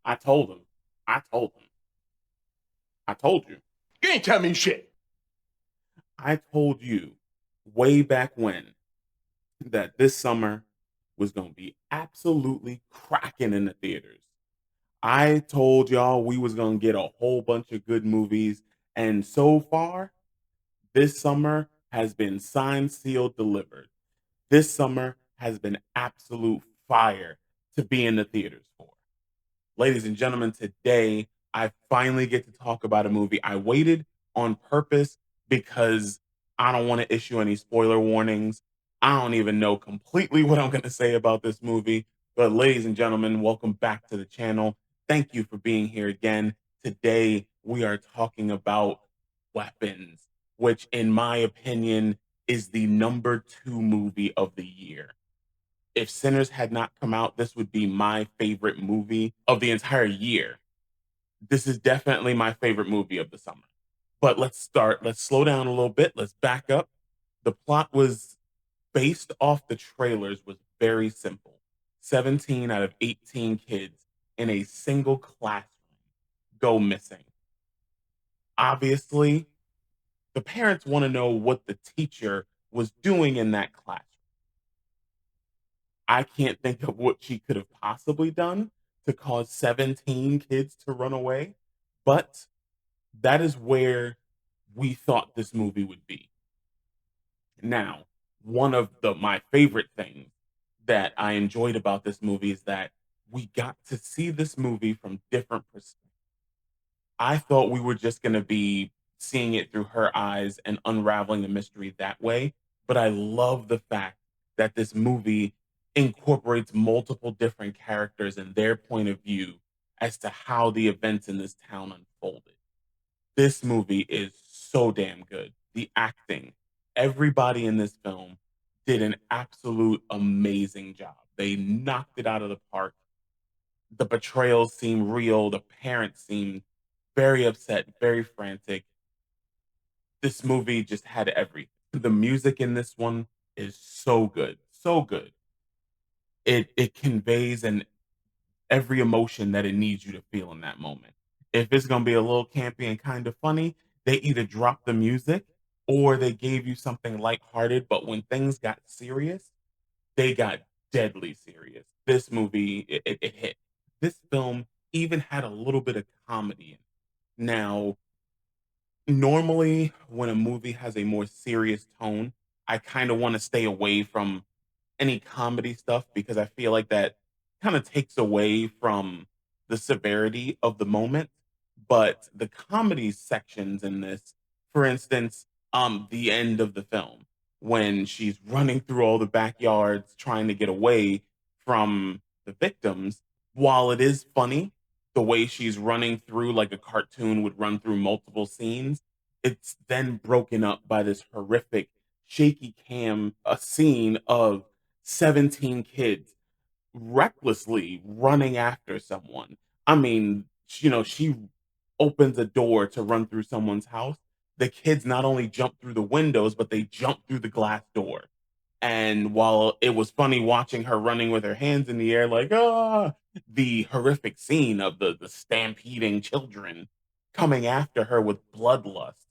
I told him. I told him. I told you. You ain't tell me shit. I told you way back when that this summer was going to be absolutely cracking in the theaters. I told y'all we was going to get a whole bunch of good movies, and so far this summer has been signed, sealed, delivered. This summer has been absolute fire to be in the theaters for. Ladies and gentlemen, today I finally get to talk about a movie. I waited on purpose because I don't want to issue any spoiler warnings. I don't even know completely what I'm going to say about this movie. But, ladies and gentlemen, welcome back to the channel. Thank you for being here again. Today, we are talking about Weapons, which, in my opinion, is the number two movie of the year. If Sinners had not come out, this would be my favorite movie of the entire year. This is definitely my favorite movie of the summer. But let's slow down a little bit. Let's back up. The plot was based off the trailers was very simple. 17 out of 18 kids in a single classroom go missing. Obviously, the parents want to know what the teacher was doing in that classroom. I can't think of what she could have possibly done to cause 17 kids to run away, but that is where we thought this movie would be. Now, one of the my favorite things that I enjoyed about this movie is that we got to see this movie from different perspectives. I thought we were just going to be seeing it through her eyes and unraveling the mystery that way. But I love the fact that this movie incorporates multiple different characters and their point of view as to how the events in this town unfolded. This movie is so damn good. The acting, everybody in this film did an absolute amazing job. They knocked it out of the park. The betrayals seem real. The parents seem very upset, very frantic. This movie just had everything. The music in this one is so good, so good. It conveys an every emotion that it needs you to feel in that moment. If it's gonna be a little campy and kind of funny, they either drop the music or they gave you something lighthearted. But when things got serious, they got deadly serious. This movie, it hit. This film even had a little bit of comedy in it. Now, normally when a movie has a more serious tone, I kind of want to stay away from any comedy stuff because I feel like that kind of takes away from the severity of the moment. But the comedy sections in this, for instance, the end of the film when she's running through all the backyards trying to get away from the victims, while it is funny the way she's running through like a cartoon would run through multiple scenes, it's then broken up by this horrific shaky cam a scene of 17 kids recklessly running after someone. I mean, she opens a door to run through someone's house. The kids not only jump through the windows, but they jump through the glass door. And while it was funny watching her running with her hands in the air, like, the horrific scene of the stampeding children coming after her with bloodlust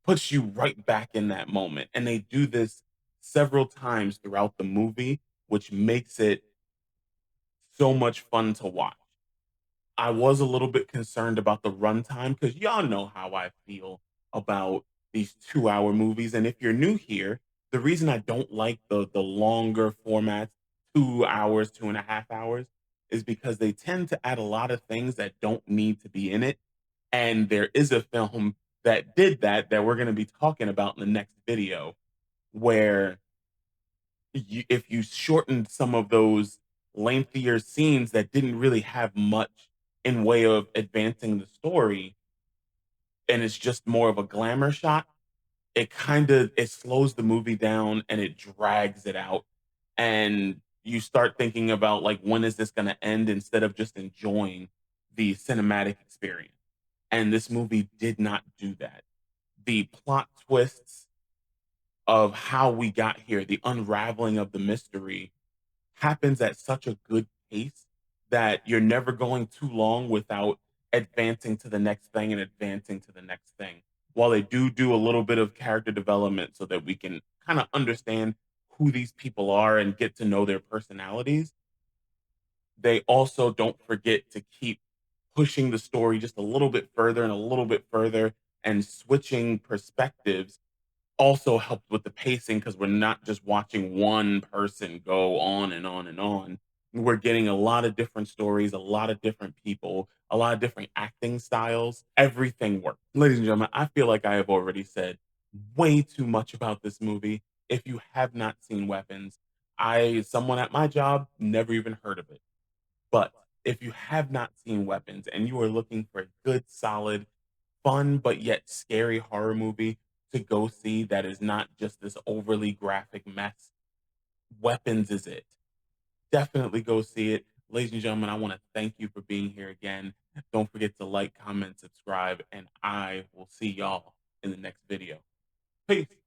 puts you right back in that moment. And they do this several times throughout the movie, which makes it so much fun to watch. I was a little bit concerned about the runtime because y'all know how I feel about these 2 hour movies. And if you're new here, the reason I don't like the longer formats, 2 hours, 2.5 hours, is because they tend to add a lot of things that don't need to be in it. And there is a film that did that we're going to be talking about in the next video where if you shortened some of those lengthier scenes that didn't really have much in way of advancing the story and it's just more of a glamour shot, it slows the movie down and it drags it out and you start thinking about like when is this going to end instead of just enjoying the cinematic experience. And this movie did not do that. The plot twists of how we got here, the unraveling of the mystery happens at such a good pace that you're never going too long without advancing to the next thing and advancing to the next thing. While they do a little bit of character development so that we can kind of understand who these people are and get to know their personalities, they also don't forget to keep pushing the story just a little bit further and a little bit further, and switching perspectives also helped with the pacing because we're not just watching one person go on and on and on. We're getting a lot of different stories, a lot of different people, a lot of different acting styles. Everything works. Ladies and gentlemen, I feel like I have already said way too much about this movie. If you have not seen Weapons, someone at my job, never even heard of it. But if you have not seen Weapons and you are looking for a good, solid, fun, but yet scary horror movie to go see that is not just this overly graphic mess, Weapons is it. Definitely go see it. Ladies and gentlemen, I want to thank you for being here again. Don't forget to like, comment, subscribe, and I will see y'all in the next video. Peace.